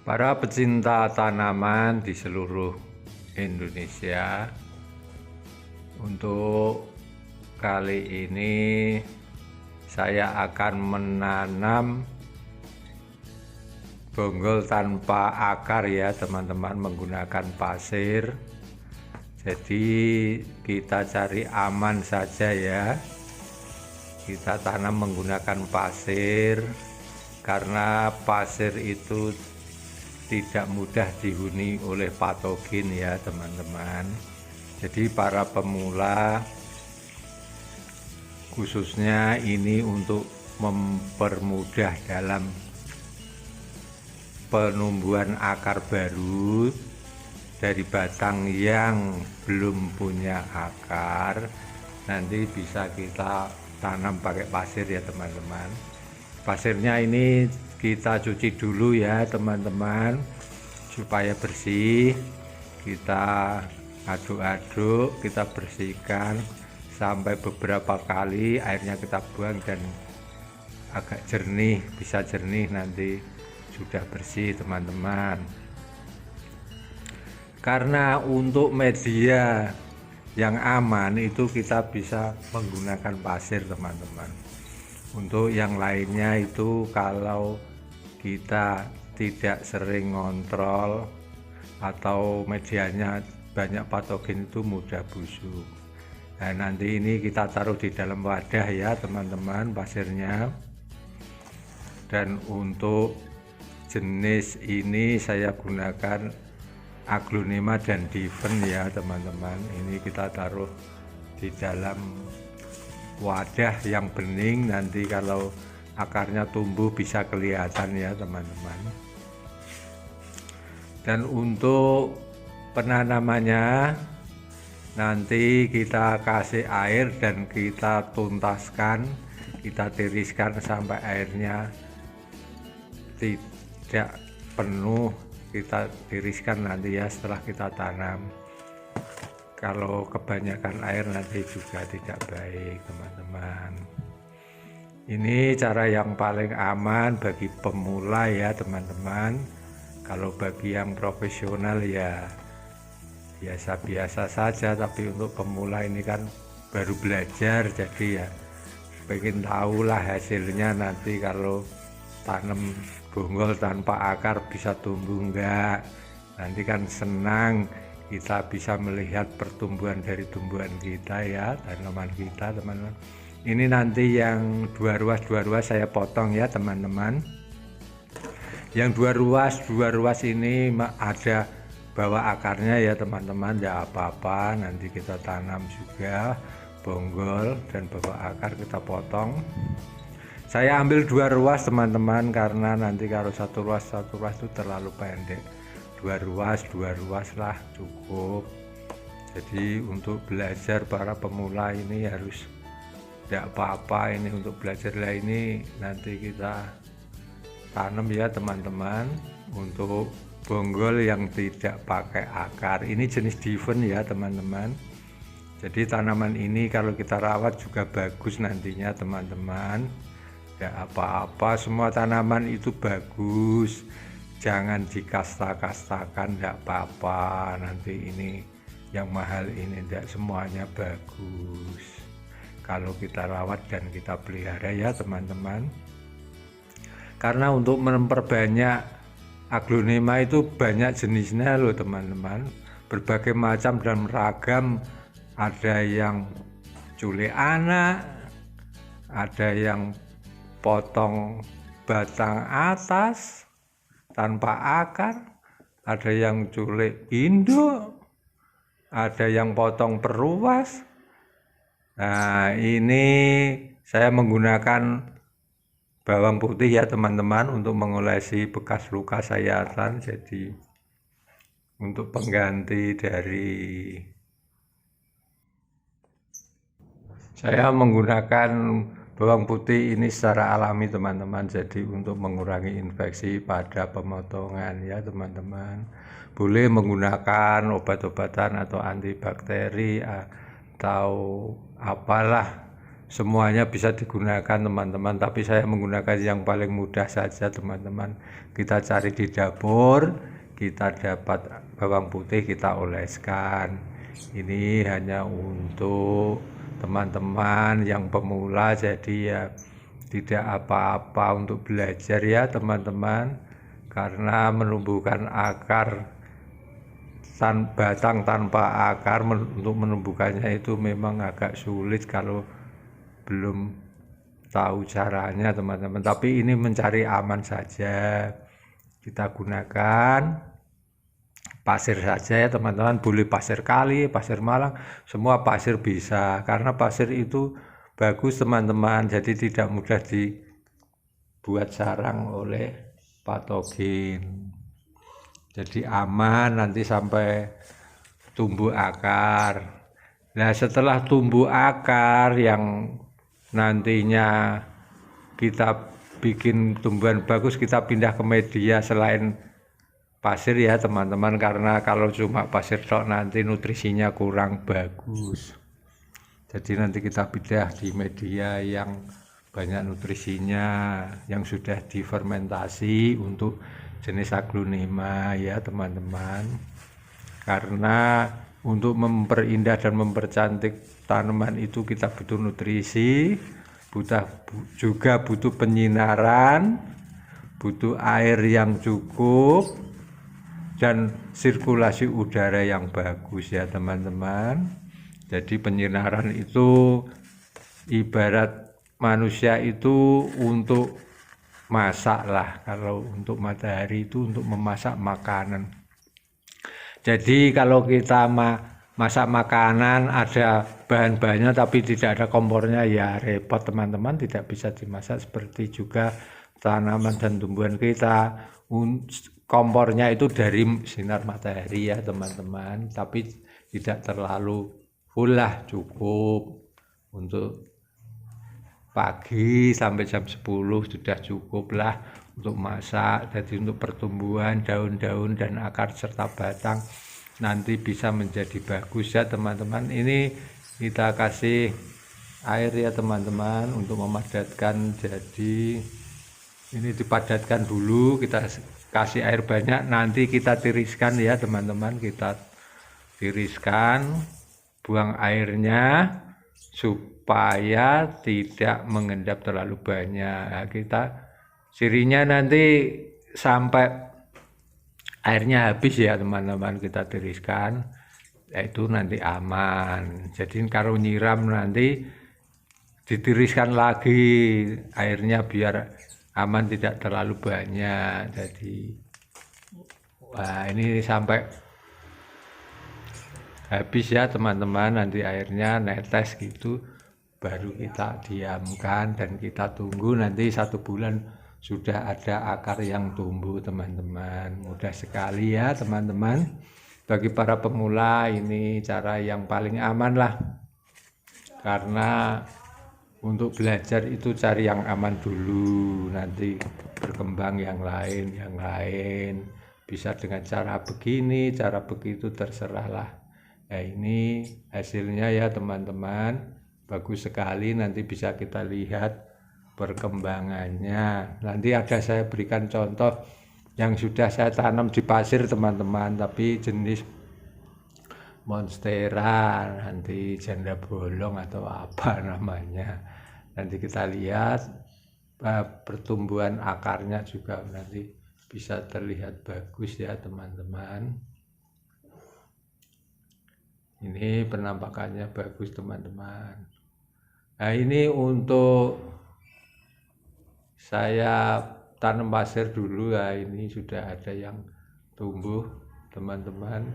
Para pecinta tanaman di seluruh Indonesia, untuk kali ini saya akan menanam bonggol tanpa akar ya teman-teman, menggunakan pasir. Jadi kita cari aman saja ya, kita tanam menggunakan pasir karena pasir itu tidak mudah dihuni oleh patogen ya teman-teman. Jadi para pemula khususnya ini untuk mempermudah dalam penumbuhan akar baru dari batang yang belum punya akar, nanti bisa kita tanam pakai pasir ya teman-teman. Pasirnya ini kita cuci dulu ya teman-teman supaya bersih. Kita aduk-aduk, kita bersihkan sampai beberapa kali, airnya kita buang dan agak jernih, bisa jernih, nanti sudah bersih teman-teman. Karena untuk media yang aman itu kita bisa menggunakan pasir teman-teman. Untuk yang lainnya itu kalau kita tidak sering ngontrol atau medianya banyak patogen itu mudah busuk. Nah, nanti ini kita taruh di dalam wadah ya teman-teman pasirnya. Dan untuk jenis ini saya gunakan aglonema dan diven ya teman-teman. Ini kita taruh di dalam wadah yang bening, nanti kalau akarnya tumbuh bisa kelihatan ya teman-teman. Dan untuk penanamannya nanti kita kasih air dan kita tuntaskan, kita tiriskan sampai airnya tidak penuh, kita tiriskan nanti ya setelah kita tanam. Kalau kebanyakan air nanti juga tidak baik teman-teman. Ini cara yang paling aman bagi pemula ya teman-teman. Kalau bagi yang profesional ya biasa-biasa saja, tapi untuk pemula ini kan baru belajar, jadi ya pengen tahulah hasilnya nanti kalau tanam bonggol tanpa akar bisa tumbuh enggak. Nanti kan senang kita bisa melihat pertumbuhan dari tumbuhan kita ya, tanaman kita teman-teman. Ini nanti yang dua ruas saya potong ya teman-teman. Yang dua ruas ini ada bawa akarnya ya teman-teman, ya apa-apa, nanti kita tanam juga bonggol dan bawa akar kita potong. Saya ambil dua ruas teman-teman karena nanti kalau satu ruas itu terlalu pendek. Dua ruas lah cukup. Jadi untuk belajar para pemula ini harus tidak apa-apa, ini untuk belajar lah, ini nanti kita tanam ya teman-teman. Untuk bonggol yang tidak pakai akar, ini jenis diven ya teman-teman. Jadi tanaman ini kalau kita rawat juga bagus nantinya teman-teman. Tidak apa-apa, semua tanaman itu bagus, jangan dikasta-kastakan, tidak apa-apa. Nanti ini yang mahal ini tidak semuanya bagus kalau kita rawat dan kita pelihara ya teman-teman. Karena untuk memperbanyak aglonema itu banyak jenisnya loh teman-teman, berbagai macam dan ragam. Ada yang culik anak, ada yang potong batang atas tanpa akar, ada yang culik induk, ada yang potong peruas. Nah, ini saya menggunakan bawang putih ya teman-teman untuk mengolesi bekas luka sayatan. Jadi untuk pengganti dari saya menggunakan bawang putih ini secara alami teman-teman, jadi untuk mengurangi infeksi pada pemotongan ya teman-teman. Boleh menggunakan obat-obatan atau antibakteri atau apalah semuanya bisa digunakan teman-teman, tapi saya menggunakan yang paling mudah saja teman-teman. Kita cari di dapur, kita dapat bawang putih, kita oleskan. Ini hanya untuk teman-teman yang pemula, jadi ya tidak apa-apa untuk belajar ya teman-teman, karena menumbuhkan akar batang tanpa akar, untuk menumbuhkannya itu memang agak sulit kalau belum tahu caranya teman-teman. Tapi ini mencari aman saja, kita gunakan pasir saja ya teman-teman. Boleh pasir kali, pasir Malang, semua pasir bisa, karena pasir itu bagus teman-teman, jadi tidak mudah dibuat sarang oleh patogen, jadi aman nanti sampai tumbuh akar. Nah setelah tumbuh akar yang nantinya kita bikin tumbuhan bagus, kita pindah ke media selain pasir ya teman-teman, karena kalau cuma pasir tok nanti nutrisinya kurang bagus. Jadi nanti kita pindah di media yang banyak nutrisinya, yang sudah difermentasi untuk jenis aglonema ya teman-teman. Karena untuk memperindah dan mempercantik tanaman itu kita butuh nutrisi, juga butuh penyinaran, butuh air yang cukup, dan sirkulasi udara yang bagus ya teman-teman. Jadi penyinaran itu ibarat manusia itu untuk masak lah, kalau untuk matahari itu untuk memasak makanan. Jadi kalau kita masak makanan ada bahan-bahannya tapi tidak ada kompornya, ya repot teman-teman, tidak bisa dimasak. Seperti juga tanaman dan tumbuhan kita, kompornya itu dari sinar matahari ya teman-teman, tapi tidak terlalu full lah, cukup untuk pagi sampai jam 10 sudah cukup lah untuk masak. Jadi untuk pertumbuhan daun-daun dan akar serta batang nanti bisa menjadi bagus ya teman-teman. Ini kita kasih air ya teman-teman untuk memadatkan. Jadi ini dipadatkan dulu, kita kasih air banyak, nanti kita tiriskan ya teman-teman. Kita tiriskan, buang airnya supaya tidak mengendap terlalu banyak. Nah, kita cirinya nanti sampai airnya habis ya teman-teman, kita tiriskan, yaitu nanti aman. Jadi kalau nyiram nanti ditiriskan lagi airnya biar aman, tidak terlalu banyak. Jadi wah, ini sampai habis ya teman-teman, nanti airnya netes gitu, baru kita diamkan dan kita tunggu nanti 1 bulan sudah ada akar yang tumbuh teman-teman. Mudah sekali ya teman-teman, bagi para pemula ini cara yang paling aman lah, karena untuk belajar itu cari yang aman dulu, nanti berkembang yang lain bisa dengan cara begini, cara begitu, terserah lah. Nah ini hasilnya ya teman-teman, bagus sekali, nanti bisa kita lihat perkembangannya. Nanti ada saya berikan contoh yang sudah saya tanam di pasir teman-teman, tapi jenis monstera, nanti janda bolong atau apa namanya. Nanti kita lihat pertumbuhan akarnya juga nanti bisa terlihat bagus ya teman-teman. Ini penampakannya bagus teman-teman. Nah ini untuk saya tanam pasir dulu ya, ini sudah ada yang tumbuh teman-teman.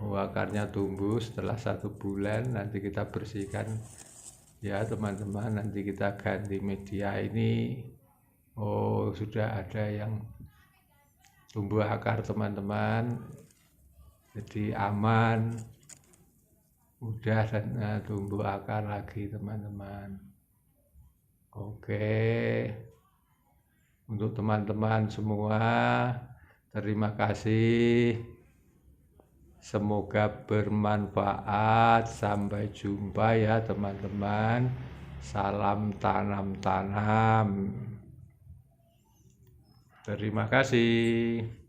Akarnya tumbuh setelah 1 bulan, nanti kita bersihkan ya teman-teman, nanti kita ganti media. Ini sudah ada yang tumbuh akar teman-teman, jadi aman, udah, dan tumbuh akar lagi teman-teman. Oke, untuk teman-teman semua terima kasih, semoga bermanfaat. Sampai jumpa ya teman-teman Salam tanam-tanam. Terima kasih.